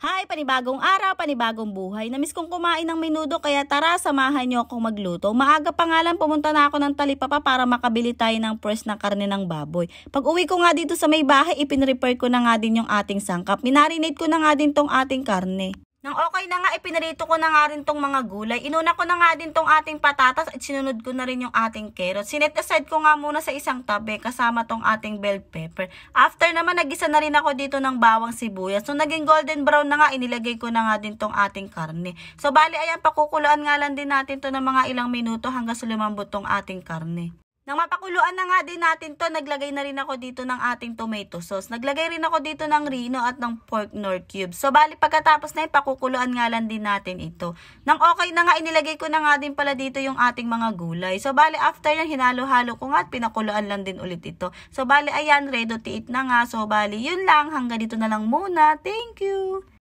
Hi, panibagong araw, panibagong buhay. Namiss kong kumain ng menudo kaya tara, samahan niyo akong magluto. Maaga pa nga lang pumunta na ako ng Talipapa para makabili tayo ng fresh na karne ng baboy. Pag uwi ko nga dito sa may bahay, ipinrepare ko na nga din yung ating sangkap. Minarinate ko na nga din tong ating karne. Nang okay na nga, ipinarito ko na nga rin tong mga gulay. Inuna ko na nga din tong ating patatas at sinunod ko na rin yung ating carrot. Sinet aside ko nga muna sa isang tabi kasama tong ating bell pepper. After naman, nagisa na rin ako dito ng bawang sibuyas. So, naging golden brown na nga, inilagay ko na nga din tong ating karne. So, bali, ayan, pakukuluan nga lang din natin to ng mga ilang minuto hanggang sa lumambot tong ating karne. Nang mapakuluan na nga din natin to, naglagay na rin ako dito ng ating tomato sauce. Naglagay rin ako dito ng rino at ng pork nor cubes. So, bali pagkatapos na ipakukuluan nga lang din natin ito. Nang okay na nga, inilagay ko na nga din pala dito yung ating mga gulay. So, bali after yan, hinalo-halo ko nga at pinakuluan lang din ulit ito. So, bali ayan, ready to eat na nga. So, bali yun lang. Hanggang dito na lang muna. Thank you!